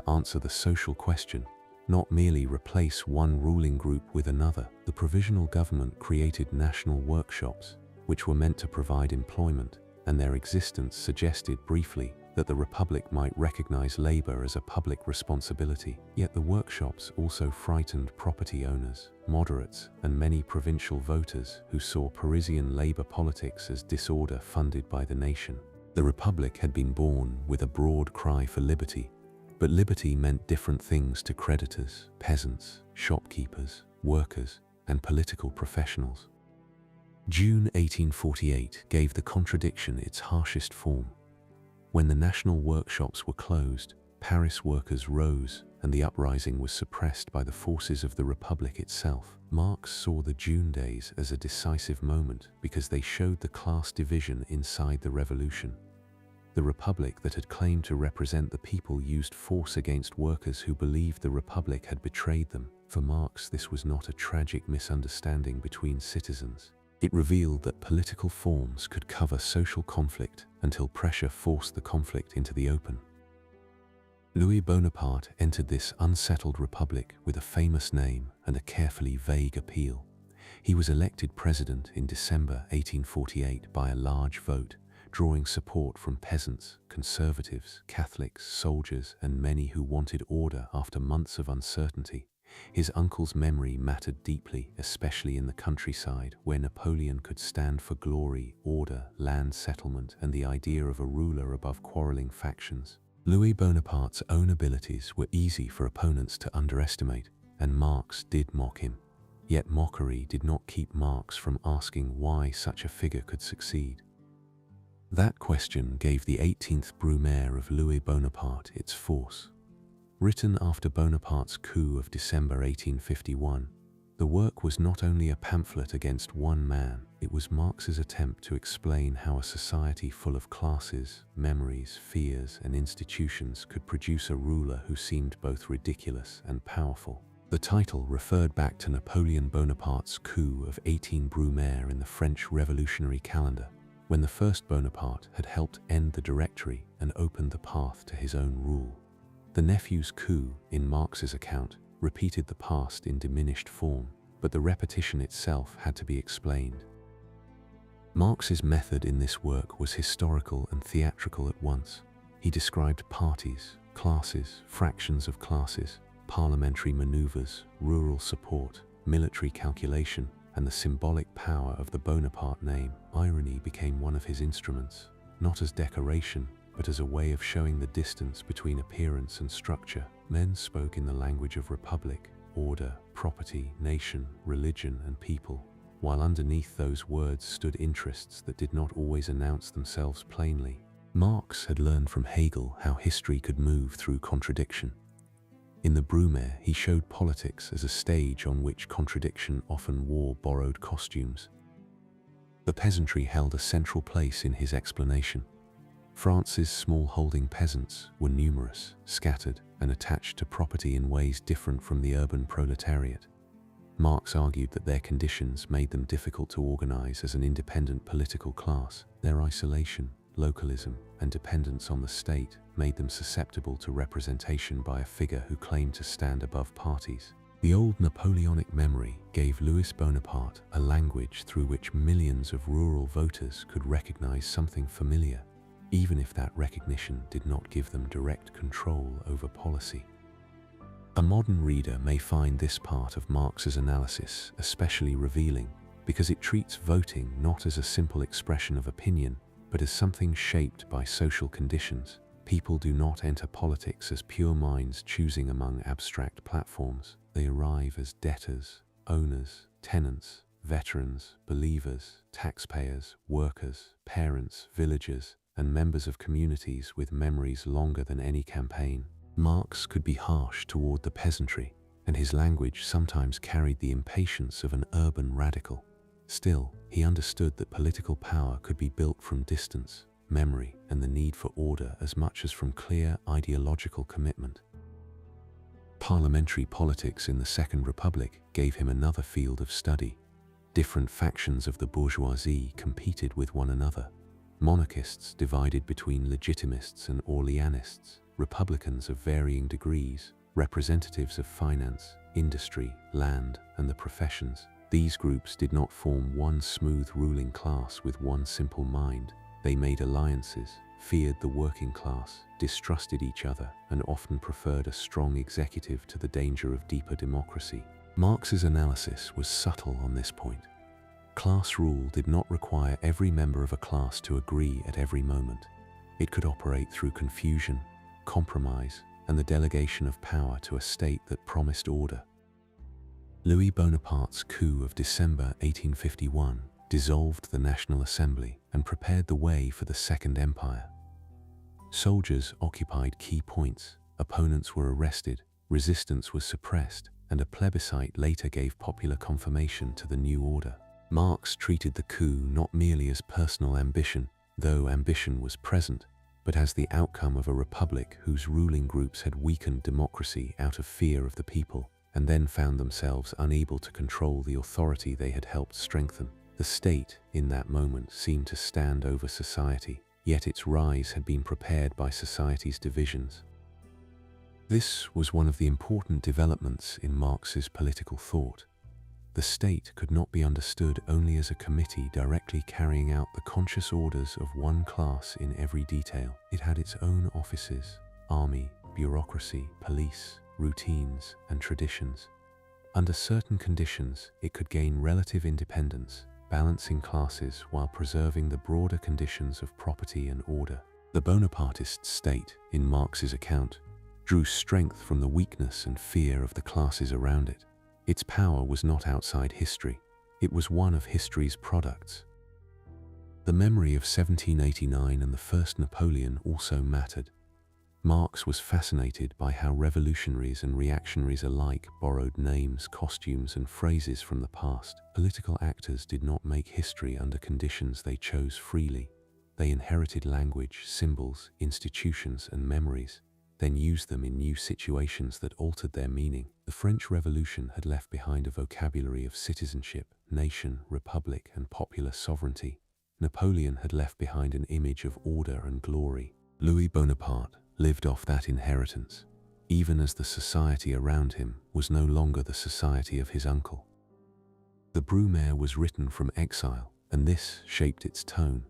to answer the social question, not merely replace one ruling group with another. The provisional government created national workshops, which were meant to provide employment, and their existence suggested briefly that the Republic might recognize labor as a public responsibility. Yet the workshops also frightened property owners, moderates, and many provincial voters who saw Parisian labor politics as disorder funded by the nation. The Republic had been born with a broad cry for liberty, but liberty meant different things to creditors, peasants, shopkeepers, workers, and political professionals. June 1848 gave the contradiction its harshest form. When the national workshops were closed, Paris workers rose and the uprising was suppressed by the forces of the Republic itself. Marx saw the June days as a decisive moment because they showed the class division inside the revolution. The Republic that had claimed to represent the people used force against workers who believed the Republic had betrayed them. For Marx, this was not a tragic misunderstanding between citizens. It revealed that political forms could cover social conflict until pressure forced the conflict into the open. Louis Bonaparte entered this unsettled republic with a famous name and a carefully vague appeal. He was elected president in December 1848 by a large vote, drawing support from peasants, conservatives, Catholics, soldiers, and many who wanted order after months of uncertainty. His uncle's memory mattered deeply, especially in the countryside, where Napoleon could stand for glory, order, land settlement, and the idea of a ruler above quarreling factions. Louis Bonaparte's own abilities were easy for opponents to underestimate, and Marx did mock him. Yet mockery did not keep Marx from asking why such a figure could succeed. That question gave the 18th Brumaire of Louis Bonaparte its force. Written after Bonaparte's coup of December 1851, the work was not only a pamphlet against one man, it was Marx's attempt to explain how a society full of classes, memories, fears, and institutions could produce a ruler who seemed both ridiculous and powerful. The title referred back to Napoleon Bonaparte's coup of 18 Brumaire in the French Revolutionary calendar, when the first Bonaparte had helped end the Directory and opened the path to his own rule. The nephew's coup, in Marx's account, repeated the past in diminished form, but the repetition itself had to be explained. Marx's method in this work was historical and theatrical at once. He described parties, classes, fractions of classes, parliamentary maneuvers, rural support, military calculation, and the symbolic power of the Bonaparte name. Irony became one of his instruments, not as decoration, but as a way of showing the distance between appearance and structure. Men spoke in the language of republic, order, property, nation, religion, and people, while underneath those words stood interests that did not always announce themselves plainly. Marx had learned from Hegel how history could move through contradiction. In the Brumaire, he showed politics as a stage on which contradiction often wore borrowed costumes. The peasantry held a central place in his explanation. France's small-holding peasants were numerous, scattered, and attached to property in ways different from the urban proletariat. Marx argued that their conditions made them difficult to organize as an independent political class. Their isolation, localism, and dependence on the state made them susceptible to representation by a figure who claimed to stand above parties. The old Napoleonic memory gave Louis Bonaparte a language through which millions of rural voters could recognize something familiar, even if that recognition did not give them direct control over policy. A modern reader may find this part of Marx's analysis especially revealing because it treats voting not as a simple expression of opinion, but as something shaped by social conditions. People do not enter politics as pure minds choosing among abstract platforms. They arrive as debtors, owners, tenants, veterans, believers, taxpayers, workers, parents, villagers, and members of communities with memories longer than any campaign. Marx could be harsh toward the peasantry, and his language sometimes carried the impatience of an urban radical. Still, he understood that political power could be built from distance, memory, and the need for order as much as from clear ideological commitment. Parliamentary politics in the Second Republic gave him another field of study. Different factions of the bourgeoisie competed with one another. Monarchists divided between legitimists and Orleanists, Republicans of varying degrees, representatives of finance, industry, land, and the professions. These groups did not form one smooth ruling class with one simple mind. They made alliances, feared the working class, distrusted each other, and often preferred a strong executive to the danger of deeper democracy. Marx's analysis was subtle on this point. Class rule did not require every member of a class to agree at every moment. It could operate through confusion, compromise, and the delegation of power to a state that promised order. Louis Bonaparte's coup of December 1851 dissolved the National Assembly and prepared the way for the Second Empire. Soldiers occupied key points, opponents were arrested, resistance was suppressed, and a plebiscite later gave popular confirmation to the new order. Marx treated the coup not merely as personal ambition, though ambition was present, but as the outcome of a republic whose ruling groups had weakened democracy out of fear of the people, and then found themselves unable to control the authority they had helped strengthen. The state, in that moment, seemed to stand over society, yet its rise had been prepared by society's divisions. This was one of the important developments in Marx's political thought. The state could not be understood only as a committee directly carrying out the conscious orders of one class in every detail. It had its own offices, army, bureaucracy, police, routines, and traditions. Under certain conditions, it could gain relative independence, balancing classes while preserving the broader conditions of property and order. The Bonapartist state, in Marx's account, drew strength from the weakness and fear of the classes around it. Its power was not outside history, it was one of history's products. The memory of 1789 and the First Napoleon also mattered. Marx was fascinated by how revolutionaries and reactionaries alike borrowed names, costumes, and phrases from the past. Political actors did not make history under conditions they chose freely. They inherited language, symbols, institutions, and memories, then used them in new situations that altered their meaning. The French Revolution had left behind a vocabulary of citizenship, nation, republic, and popular sovereignty. Napoleon had left behind an image of order and glory. Louis Bonaparte lived off that inheritance, even as the society around him was no longer the society of his uncle. The Brumaire was written from exile, and this shaped its tone.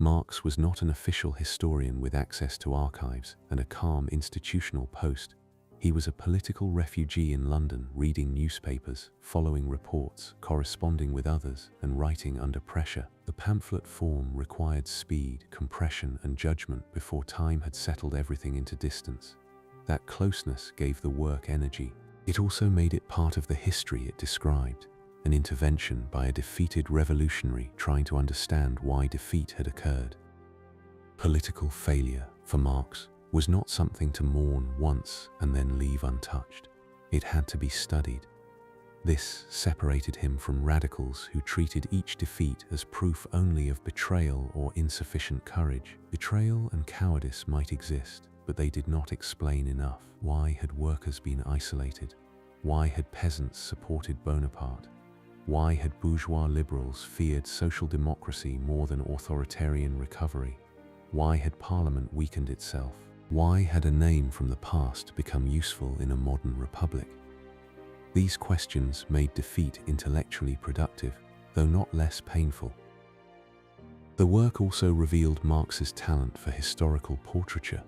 Marx was not an official historian with access to archives and a calm institutional post. He was a political refugee in London, reading newspapers, following reports, corresponding with others, and writing under pressure. The pamphlet form required speed, compression, and judgment before time had settled everything into distance. That closeness gave the work energy. It also made it part of the history it described, an intervention by a defeated revolutionary trying to understand why defeat had occurred. Political failure, for Marx, was not something to mourn once and then leave untouched. It had to be studied. This separated him from radicals who treated each defeat as proof only of betrayal or insufficient courage. Betrayal and cowardice might exist, but they did not explain enough. Why had workers been isolated? Why had peasants supported Bonaparte? Why had bourgeois liberals feared social democracy more than authoritarian recovery? Why had Parliament weakened itself? Why had a name from the past become useful in a modern republic? These questions made defeat intellectually productive, though not less painful. The work also revealed Marx's talent for historical portraiture.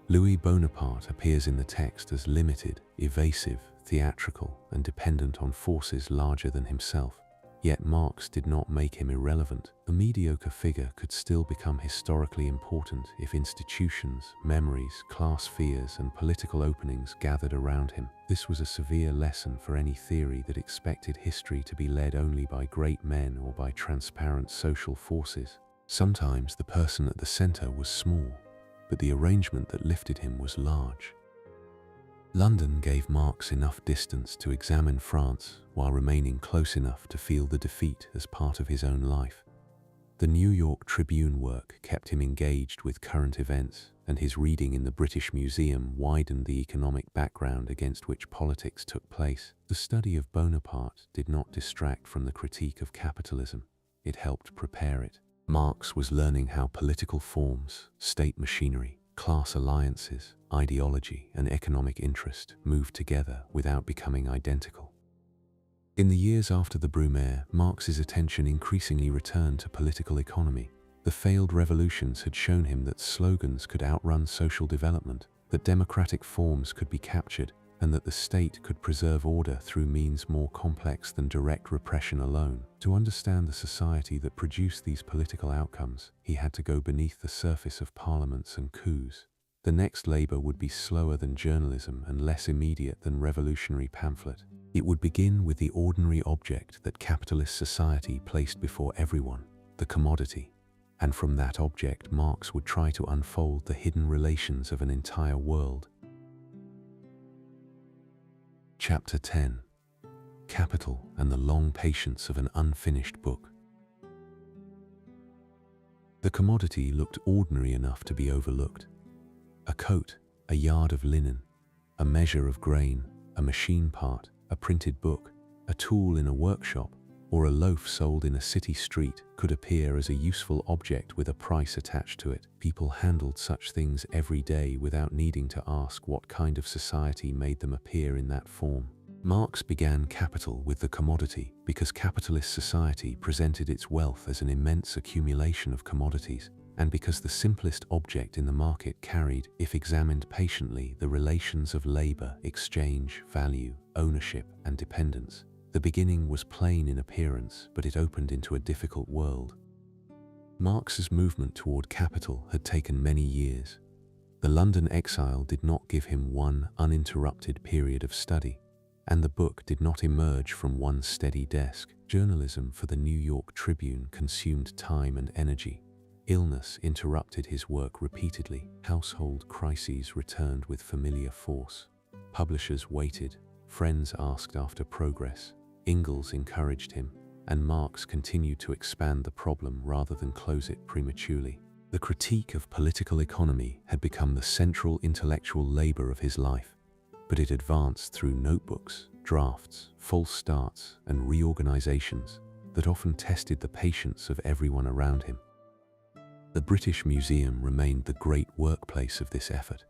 Louis Bonaparte appears in the text as limited, evasive, theatrical, and dependent on forces larger than himself. Yet Marx did not make him irrelevant. A mediocre figure could still become historically important if institutions, memories, class fears, and political openings gathered around him. This was a severe lesson for any theory that expected history to be led only by great men or by transparent social forces. Sometimes the person at the center was small, but the arrangement that lifted him was large. London gave Marx enough distance to examine France while remaining close enough to feel the defeat as part of his own life. The New York Tribune work kept him engaged with current events, and his reading in the British Museum widened the economic background against which politics took place. The study of Bonaparte did not distract from the critique of capitalism. It helped prepare it. Marx was learning how political forms, state machinery, Class alliances, ideology, and economic interest moved together without becoming identical. In the years after the Brumaire, Marx's attention increasingly returned to political economy. The failed revolutions had shown him that slogans could outrun social development, that democratic forms could be captured, and that the state could preserve order through means more complex than direct repression alone. To understand the society that produced these political outcomes, he had to go beneath the surface of parliaments and coups. The next labor would be slower than journalism and less immediate than revolutionary pamphlet. It would begin with the ordinary object that capitalist society placed before everyone, the commodity. And from that object, Marx would try to unfold the hidden relations of an entire world. Chapter 10. Capital and the long patience of an unfinished book. The commodity looked ordinary enough to be overlooked. A coat, a yard of linen, a measure of grain, a machine part, a printed book, a tool in a workshop, or a loaf sold in a city street could appear as a useful object with a price attached to it. People handled such things every day without needing to ask what kind of society made them appear in that form. Marx began Capital with the commodity because capitalist society presented its wealth as an immense accumulation of commodities, and because the simplest object in the market carried, if examined patiently, the relations of labor, exchange, value, ownership, and dependence. The beginning was plain in appearance, but it opened into a difficult world. Marx's movement toward capital had taken many years. The London exile did not give him one uninterrupted period of study, and the book did not emerge from one steady desk. Journalism for the New York Tribune consumed time and energy. Illness interrupted his work repeatedly. Household crises returned with familiar force. Publishers waited. Friends asked after progress. Ingalls encouraged him, and Marx continued to expand the problem rather than close it prematurely. The critique of political economy had become the central intellectual labor of his life, but it advanced through notebooks, drafts, false starts, and reorganizations that often tested the patience of everyone around him. The British Museum remained the great workplace of this effort.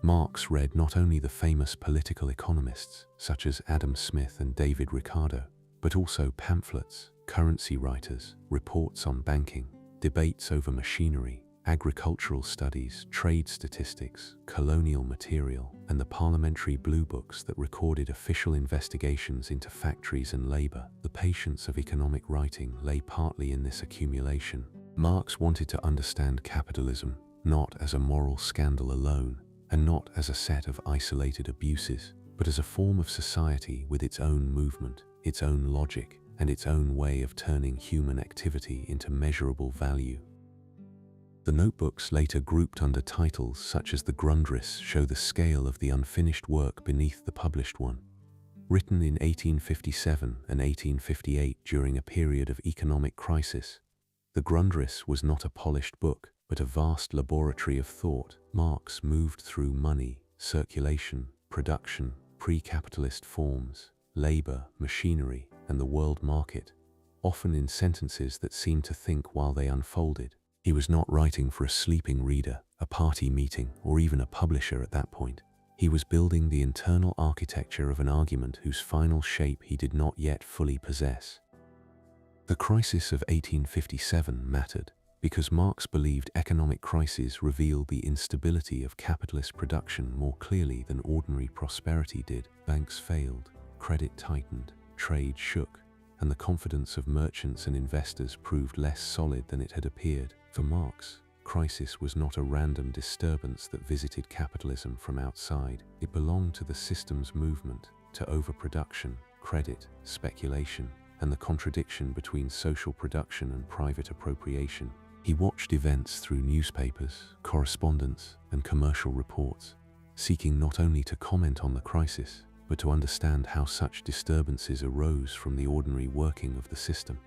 Marx read not only the famous political economists such as Adam Smith and David Ricardo, but also pamphlets, currency writers, reports on banking, debates over machinery, agricultural studies, trade statistics, colonial material, and the parliamentary blue books that recorded official investigations into factories and labor. The patience of economic writing lay partly in this accumulation. Marx wanted to understand capitalism not as a moral scandal alone, and not as a set of isolated abuses, but as a form of society with its own movement, its own logic, and its own way of turning human activity into measurable value. The notebooks, later grouped under titles such as the Grundriss, show the scale of the unfinished work beneath the published one. Written in 1857 and 1858 during a period of economic crisis, the Grundriss was not a polished book, but a vast laboratory of thought. Marx moved through money, circulation, production, pre-capitalist forms, labor, machinery, and the world market, often in sentences that seemed to think while they unfolded. He was not writing for a sleeping reader, a party meeting, or even a publisher at that point. He was building the internal architecture of an argument whose final shape he did not yet fully possess. The crisis of 1857 mattered, because Marx believed economic crises revealed the instability of capitalist production more clearly than ordinary prosperity did. Banks failed, credit tightened, trade shook, and the confidence of merchants and investors proved less solid than it had appeared. For Marx, crisis was not a random disturbance that visited capitalism from outside. It belonged to the system's movement, to overproduction, credit, speculation, and the contradiction between social production and private appropriation. He watched events through newspapers, correspondence, and commercial reports, seeking not only to comment on the crisis, but to understand how such disturbances arose from the ordinary working of the system.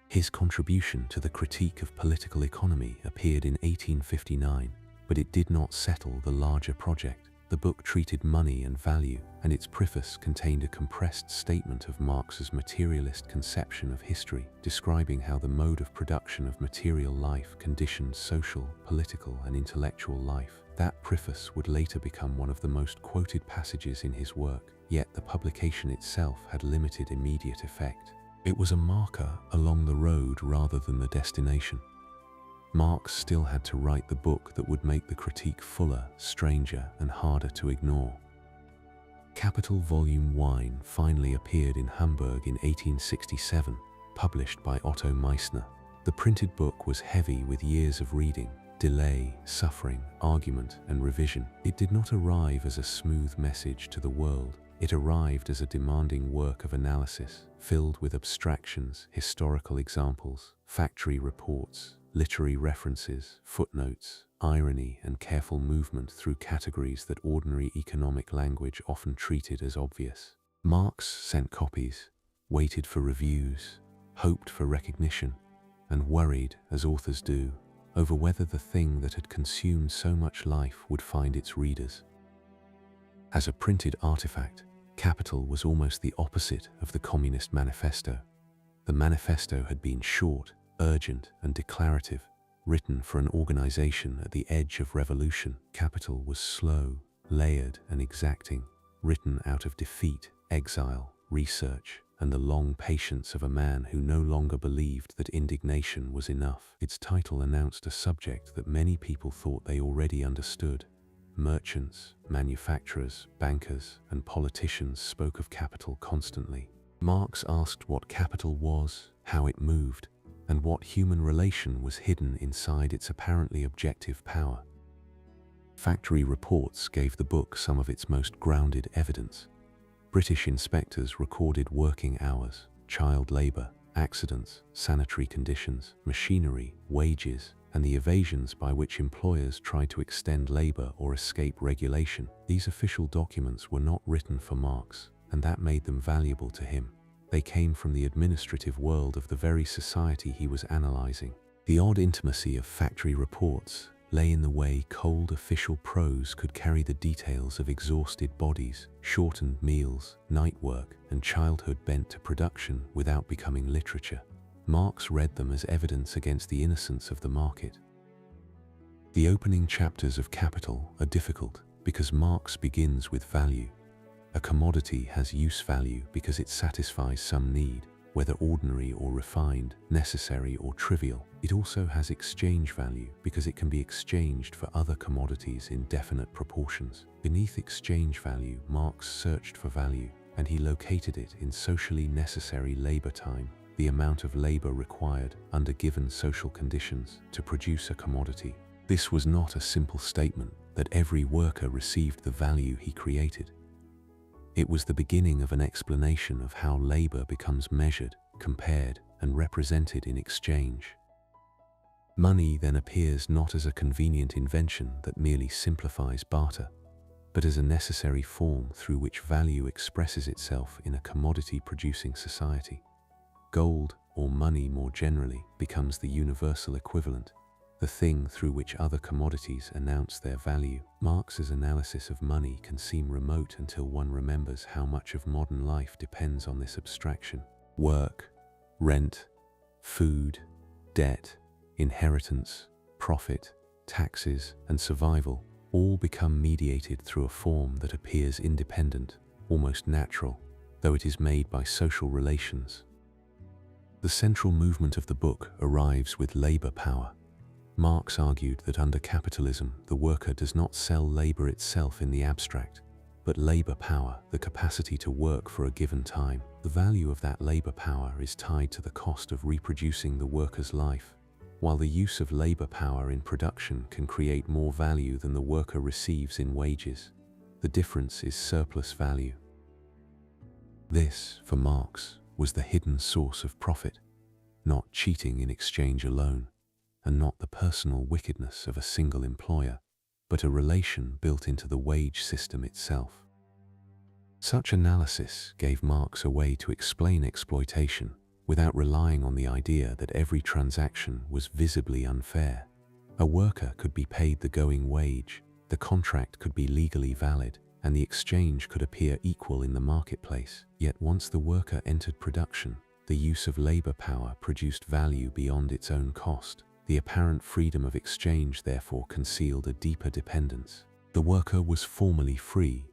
His contribution to the critique of political economy appeared in 1859, but it did not settle the larger project. The book treated money and value, and its preface contained a compressed statement of Marx's materialist conception of history, describing how the mode of production of material life conditioned social, political, and intellectual life. That preface would later become one of the most quoted passages in his work, yet the publication itself had limited immediate effect. It was a marker along the road rather than the destination. Marx still had to write the book that would make the critique fuller, stranger, and harder to ignore. Capital Volume 1 finally appeared in Hamburg in 1867, published by Otto Meissner. The printed book was heavy with years of reading, delay, suffering, argument, and revision. It did not arrive as a smooth message to the world. It arrived as a demanding work of analysis, filled with abstractions, historical examples, factory reports, literary references, footnotes, irony, and careful movement through categories that ordinary economic language often treated as obvious. Marx sent copies, waited for reviews, hoped for recognition, and worried, as authors do, over whether the thing that had consumed so much life would find its readers. As a printed artifact, Capital was almost the opposite of the Communist Manifesto. The manifesto had been short, urgent, and declarative, written for an organization at the edge of revolution. Capital was slow, layered, and exacting, written out of defeat, exile, research, and the long patience of a man who no longer believed that indignation was enough. Its title announced a subject that many people thought they already understood. Merchants, manufacturers, bankers, and politicians spoke of capital constantly. Marx asked what capital was, how it moved, and what human relation was hidden inside its apparently objective power. Factory reports gave the book some of its most grounded evidence. British inspectors recorded working hours, child labor, accidents, sanitary conditions, machinery, wages, and the evasions by which employers tried to extend labor or escape regulation. These official documents were not written for Marx, and that made them valuable to him. They came from the administrative world of the very society he was analyzing. The odd intimacy of factory reports lay in the way cold official prose could carry the details of exhausted bodies, shortened meals, night work, and childhood bent to production without becoming literature. Marx read them as evidence against the innocence of the market. The opening chapters of Capital are difficult because Marx begins with value. A commodity has use value because it satisfies some need, whether ordinary or refined, necessary or trivial. It also has exchange value because it can be exchanged for other commodities in definite proportions. Beneath exchange value, Marx searched for value, and he located it in socially necessary labor time, the amount of labor required under given social conditions to produce a commodity. This was not a simple statement that every worker received the value he created. It was the beginning of an explanation of how labor becomes measured, compared, and represented in exchange. Money then appears not as a convenient invention that merely simplifies barter, but as a necessary form through which value expresses itself in a commodity-producing society. Gold, or money more generally, becomes the universal equivalent, the thing through which other commodities announce their value. Marx's analysis of money can seem remote until one remembers how much of modern life depends on this abstraction. Work, rent, food, debt, inheritance, profit, taxes, and survival all become mediated through a form that appears independent, almost natural, though it is made by social relations. The central movement of the book arrives with labor power. Marx argued that under capitalism, the worker does not sell labor itself in the abstract, but labor power, the capacity to work for a given time. The value of that labor power is tied to the cost of reproducing the worker's life, while the use of labor power in production can create more value than the worker receives in wages. The difference is surplus value. This, for Marx, was the hidden source of profit, not cheating in exchange alone, and not the personal wickedness of a single employer, but a relation built into the wage system itself. Such analysis gave Marx a way to explain exploitation without relying on the idea that every transaction was visibly unfair. A worker could be paid the going wage, The contract could be legally valid, and the exchange could appear equal in the marketplace. Yet once the worker entered production, the use of labor power produced value beyond its own cost. The apparent freedom of exchange therefore concealed a deeper dependence. The worker was formally free,